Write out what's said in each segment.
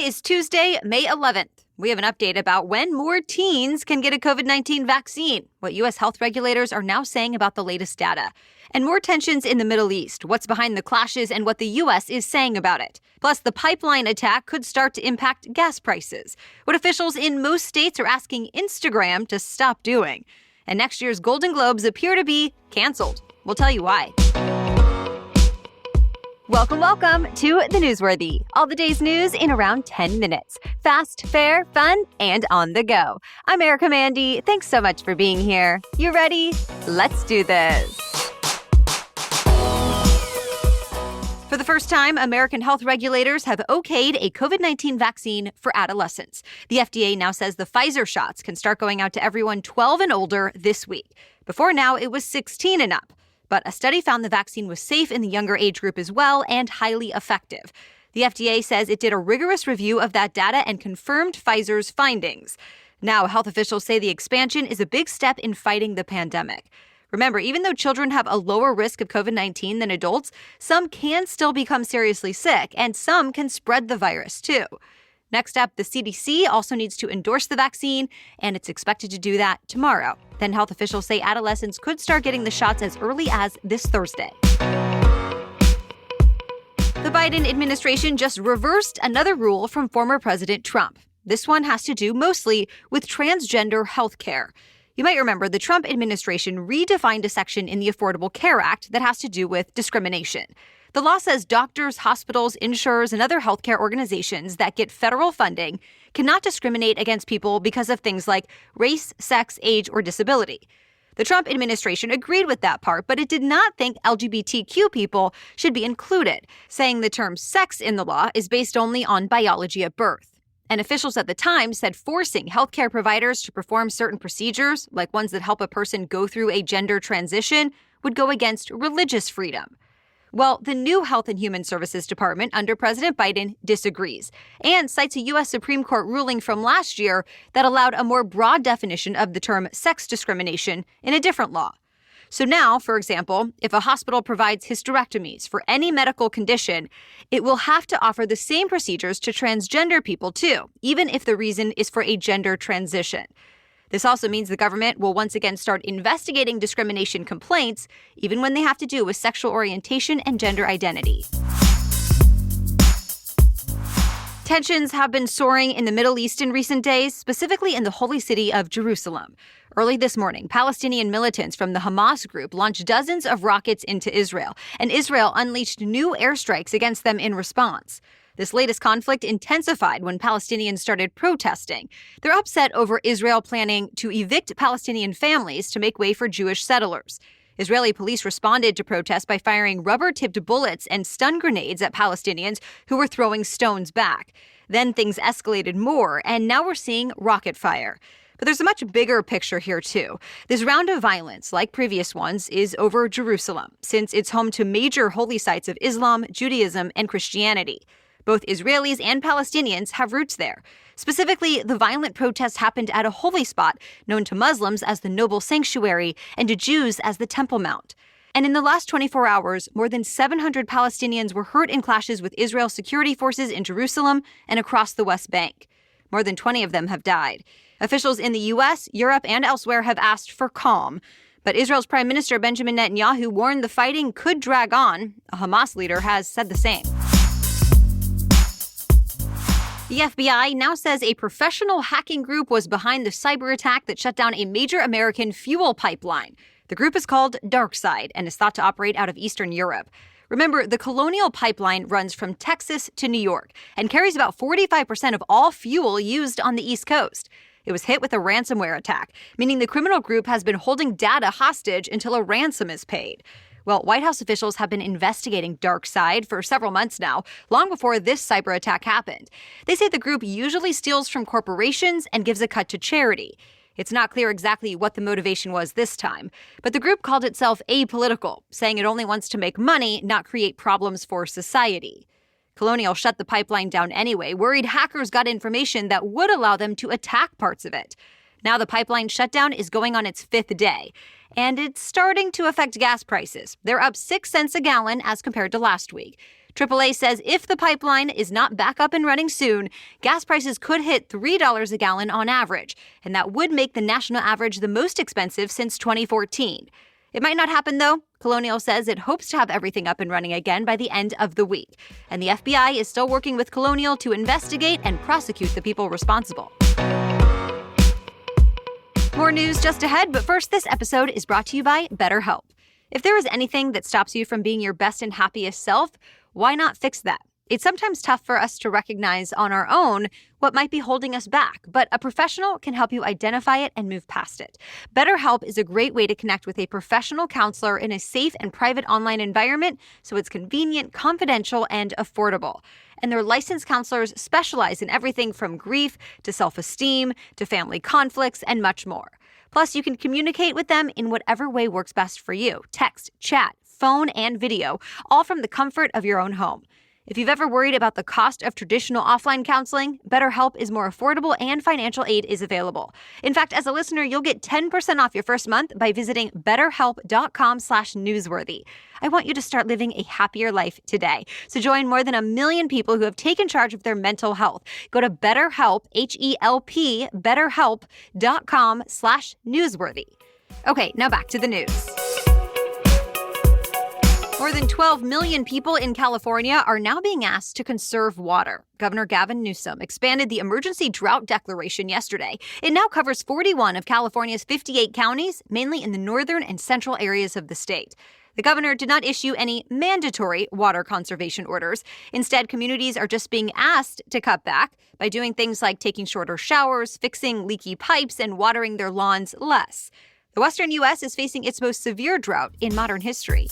is Tuesday, May 11th. We have an update about when more teens can get a COVID-19 vaccine, what U.S. health regulators are now saying about the latest data, and more tensions in the Middle East, what's behind the clashes and what the U.S. is saying about it. Plus, the pipeline attack could start to impact gas prices, what officials in most states are asking Instagram to stop doing. And next year's Golden Globes appear to be canceled. We'll tell you why. Welcome to The Newsworthy. All the day's news in around 10 minutes. Fast, fair, fun, and on the go. I'm Erica Mandy. Thanks so much for being here. You ready? Let's do this. For the first time, American health regulators have okayed a COVID-19 vaccine for adolescents. The FDA now says the Pfizer shots can start going out to everyone 12 and older this week. Before now, it was 16 and up. But a study found the vaccine was safe in the younger age group as well and highly effective. The FDA says it did a rigorous review of that data and confirmed Pfizer's findings. Now, health officials say the expansion is a big step in fighting the pandemic. Remember, even though children have a lower risk of COVID-19 than adults, some can still become seriously sick, and some can spread the virus too. Next up, the CDC also needs to endorse the vaccine, and it's expected to do that tomorrow. Then health officials say adolescents could start getting the shots as early as this Thursday. The Biden administration just reversed another rule from former President Trump. This one has to do mostly with transgender health care. You might remember the Trump administration redefined a section in the Affordable Care Act that has to do with discrimination. The law says doctors, hospitals, insurers, and other healthcare organizations that get federal funding cannot discriminate against people because of things like race, sex, age, or disability. The Trump administration agreed with that part, but it did not think LGBTQ people should be included, saying the term sex in the law is based only on biology at birth. And officials at the time said forcing healthcare providers to perform certain procedures, like ones that help a person go through a gender transition, would go against religious freedom. Well, the new Health and Human Services Department under President Biden disagrees and cites a U.S. Supreme Court ruling from last year that allowed a more broad definition of the term sex discrimination in a different law. So now, for example, if a hospital provides hysterectomies for any medical condition, it will have to offer the same procedures to transgender people too, even if the reason is for a gender transition. This also means the government will once again start investigating discrimination complaints, even when they have to do with sexual orientation and gender identity. Tensions have been soaring in the Middle East in recent days, specifically in the holy city of Jerusalem. Early this morning, Palestinian militants from the Hamas group launched dozens of rockets into Israel, and Israel unleashed new airstrikes against them in response. This latest conflict intensified when Palestinians started protesting. They're upset over Israel planning to evict Palestinian families to make way for Jewish settlers. Israeli police responded to protests by firing rubber-tipped bullets and stun grenades at Palestinians who were throwing stones back. Then things escalated more, and now we're seeing rocket fire. But there's a much bigger picture here, too. This round of violence, like previous ones, is over Jerusalem, since it's home to major holy sites of Islam, Judaism, and Christianity. Both Israelis and Palestinians have roots there. Specifically, the violent protests happened at a holy spot known to Muslims as the Noble Sanctuary and to Jews as the Temple Mount. And in the last 24 hours, more than 700 Palestinians were hurt in clashes with Israel security forces in Jerusalem and across the West Bank. More than 20 of them have died. Officials in the U.S., Europe, and elsewhere have asked for calm. But Israel's Prime Minister Benjamin Netanyahu warned the fighting could drag on. A Hamas leader has said the same. The FBI now says a professional hacking group was behind the cyber attack that shut down a major American fuel pipeline. The group is called DarkSide and is thought to operate out of Eastern Europe. Remember, the Colonial Pipeline runs from Texas to New York and carries about 45% of all fuel used on the East Coast. It was hit with a ransomware attack, meaning the criminal group has been holding data hostage until a ransom is paid. Well, White House officials have been investigating DarkSide for several months now, long before this cyber attack happened. They say the group usually steals from corporations and gives a cut to charity. It's not clear exactly what the motivation was this time, but the group called itself apolitical, saying it only wants to make money, not create problems for society. Colonial shut the pipeline down anyway, worried hackers got information that would allow them to attack parts of it. Now the pipeline shutdown is going on its fifth day, and it's starting to affect gas prices. They're up 6 cents a gallon as compared to last week. AAA says if the pipeline is not back up and running soon, gas prices could hit $3 a gallon on average, and that would make the national average the most expensive since 2014. It might not happen, though. Colonial says it hopes to have everything up and running again by the end of the week. And the FBI is still working with Colonial to investigate and prosecute the people responsible. More news just ahead, but first, this episode is brought to you by BetterHelp. If there is anything that stops you from being your best and happiest self, why not fix that? It's sometimes tough for us to recognize on our own what might be holding us back, but a professional can help you identify it and move past it. BetterHelp is a great way to connect with a professional counselor in a safe and private online environment, so it's convenient, confidential, and affordable. And their licensed counselors specialize in everything from grief to self-esteem to family conflicts and much more. Plus, you can communicate with them in whatever way works best for you: text, chat, phone, and video, all from the comfort of your own home. If you've ever worried about the cost of traditional offline counseling, BetterHelp is more affordable and financial aid is available. In fact, as a listener, you'll get 10% off your first month by visiting betterhelp.com/newsworthy. I want you to start living a happier life today. So join more than 1 million people who have taken charge of their mental health. Go to BetterHelp, H-E-L-P, betterhelp.com/newsworthy. Okay, now back to the news. More than 12 million people in California are now being asked to conserve water. Governor Gavin Newsom expanded the emergency drought declaration yesterday. It now covers 41 of California's 58 counties, mainly in the northern and central areas of the state. The governor did not issue any mandatory water conservation orders. Instead, communities are just being asked to cut back by doing things like taking shorter showers, fixing leaky pipes, and watering their lawns less. The western U.S. is facing its most severe drought in modern history.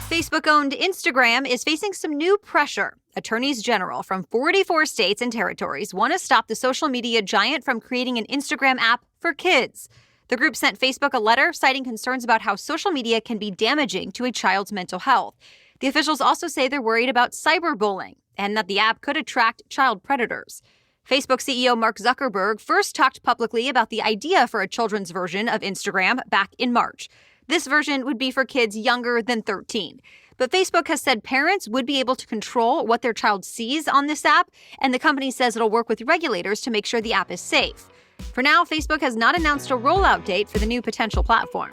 Facebook-owned Instagram is facing some new pressure. Attorneys general from 44 states and territories want to stop the social media giant from creating an Instagram app for kids. The group sent Facebook a letter citing concerns about how social media can be damaging to a child's mental health. The officials also say they're worried about cyberbullying and that the app could attract child predators. Facebook CEO Mark Zuckerberg first talked publicly about the idea for a children's version of Instagram back in March. This version would be for kids younger than 13. But Facebook has said parents would be able to control what their child sees on this app, and the company says it'll work with regulators to make sure the app is safe. For now, Facebook has not announced a rollout date for the new potential platform.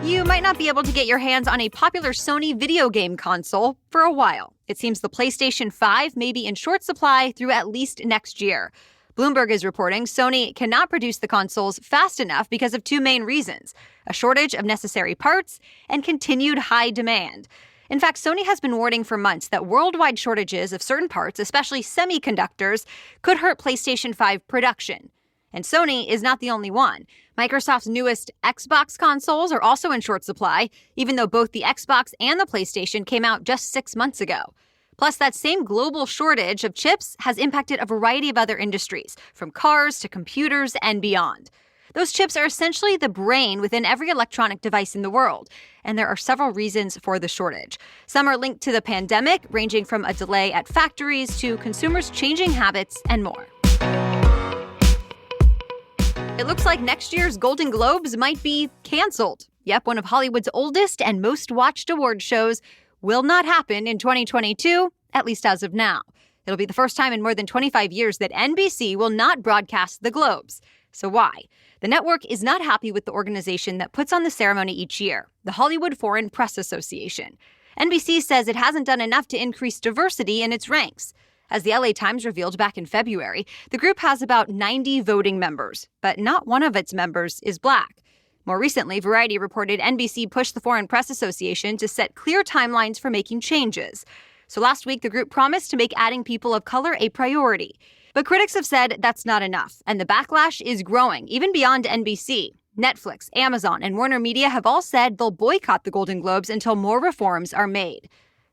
You might not be able to get your hands on a popular Sony video game console for a while. It seems the PlayStation 5 may be in short supply through at least next year. Bloomberg is reporting Sony cannot produce the consoles fast enough because of two main reasons: a shortage of necessary parts and continued high demand. In fact, Sony has been warning for months that worldwide shortages of certain parts, especially semiconductors, could hurt PlayStation 5 production. And Sony is not the only one. Microsoft's newest Xbox consoles are also in short supply, even though both the Xbox and the PlayStation came out just 6 months ago. Plus, that same global shortage of chips has impacted a variety of other industries, from cars to computers and beyond. Those chips are essentially the brain within every electronic device in the world, and there are several reasons for the shortage. Some are linked to the pandemic, ranging from a delay at factories to consumers changing habits and more. It looks like next year's Golden Globes might be canceled. Yep, one of Hollywood's oldest and most watched award shows will not happen in 2022, at least as of now. It'll be the first time in more than 25 years that NBC will not broadcast the Globes. So why? The network is not happy with the organization that puts on the ceremony each year, the Hollywood Foreign Press Association. NBC says it hasn't done enough to increase diversity in its ranks. As the LA Times revealed back in February, the group has about 90 voting members, but not one of its members is Black. More recently, Variety reported NBC pushed the Foreign Press Association to set clear timelines for making changes. So last week, the group promised to make adding people of color a priority. But critics have said that's not enough, and the backlash is growing, even beyond NBC. Netflix, Amazon, and Warner Media have all said they'll boycott the Golden Globes until more reforms are made.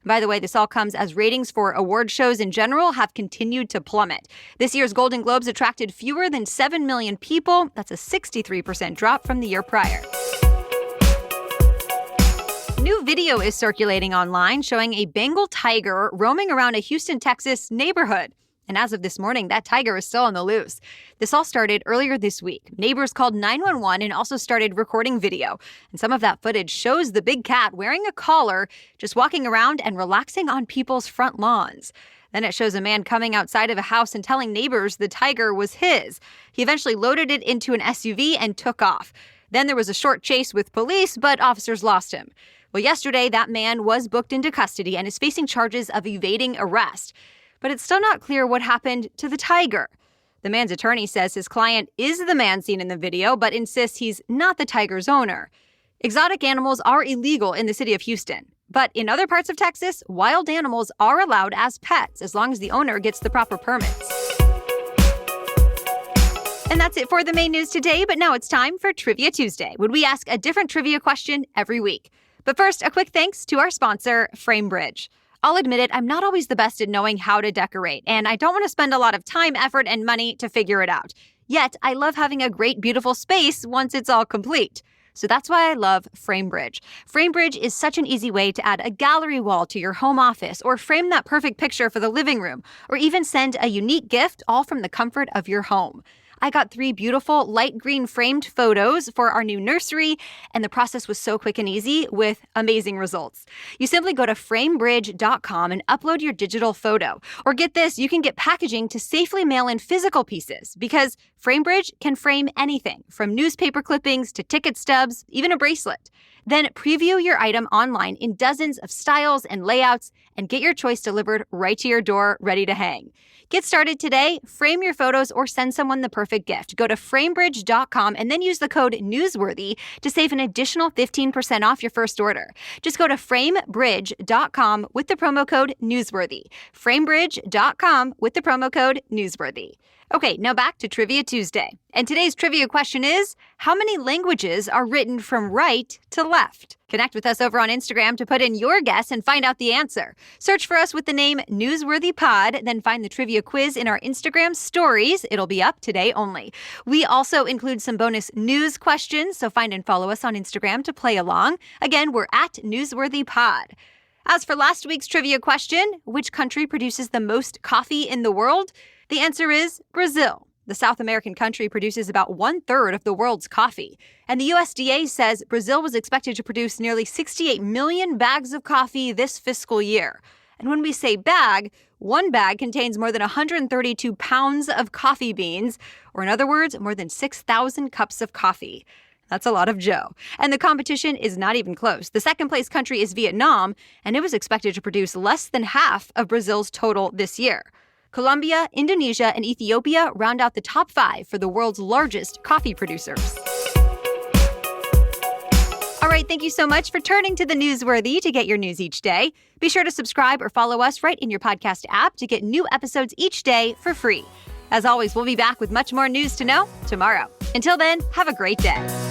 By the way, this all comes as ratings for award shows in general have continued to plummet. This year's Golden Globes attracted fewer than 7 million people. That's a 63% drop from the year prior. New video is circulating online showing a Bengal tiger roaming around a Houston, Texas neighborhood. And as of this morning, that tiger is still on the loose. This all started earlier this week. Neighbors called 911 and also started recording video. And some of that footage shows the big cat wearing a collar, just walking around and relaxing on people's front lawns. Then it shows a man coming outside of a house and telling neighbors the tiger was his. He eventually loaded it into an SUV and took off. Then there was a short chase with police, but officers lost him. Well, yesterday, that man was booked into custody and is facing charges of evading arrest. But it's still not clear what happened to the tiger. The man's attorney says his client is the man seen in the video, but insists he's not the tiger's owner. Exotic animals are illegal in the city of Houston. But in other parts of Texas, wild animals are allowed as pets as long as the owner gets the proper permits. And that's it for the main news today, but now it's time for Trivia Tuesday, when we ask a different trivia question every week. But first, a quick thanks to our sponsor, FrameBridge. I'll admit it, I'm not always the best at knowing how to decorate, and I don't want to spend a lot of time, effort, and money to figure it out. Yet, I love having a great, beautiful space once it's all complete. So that's why I love FrameBridge. FrameBridge is such an easy way to add a gallery wall to your home office, or frame that perfect picture for the living room, or even send a unique gift all from the comfort of your home. I got 3 beautiful light green framed photos for our new nursery, and the process was so quick and easy with amazing results. You simply go to framebridge.com and upload your digital photo. Or get this, you can get packaging to safely mail in physical pieces because FrameBridge can frame anything from newspaper clippings to ticket stubs, even a bracelet. Then preview your item online in dozens of styles and layouts and get your choice delivered right to your door, ready to hang. Get started today, frame your photos, or send someone the perfect gift. Go to framebridge.com and then use the code NEWSWORTHY to save an additional 15% off your first order. Just go to framebridge.com with the promo code NEWSWORTHY. Framebridge.com with the promo code NEWSWORTHY. Okay, now back to Trivia Tuesday. And today's trivia question is, how many languages are written from right to left? Connect with us over on Instagram to put in your guess and find out the answer. Search for us with the name Newsworthy Pod, then find the trivia quiz in our Instagram stories. It'll be up today only. We also include some bonus news questions, so find and follow us on Instagram to play along. Again, we're at Newsworthy Pod. As for last week's trivia question, which country produces the most coffee in the world? The answer is Brazil. The South American country produces about 1/3 of the world's coffee. And the USDA says Brazil was expected to produce nearly 68 million bags of coffee this fiscal year. And when we say bag, one bag contains more than 132 pounds of coffee beans, or in other words, more than 6,000 cups of coffee. That's a lot of Joe. And the competition is not even close. The second place country is Vietnam, and it was expected to produce less than half of Brazil's total this year. Colombia, Indonesia, and Ethiopia round out the top 5 for the world's largest coffee producers. All right, thank you so much for turning to the Newsworthy to get your news each day. Be sure to subscribe or follow us right in your podcast app to get new episodes each day for free. As always, we'll be back with much more news to know tomorrow. Until then, have a great day.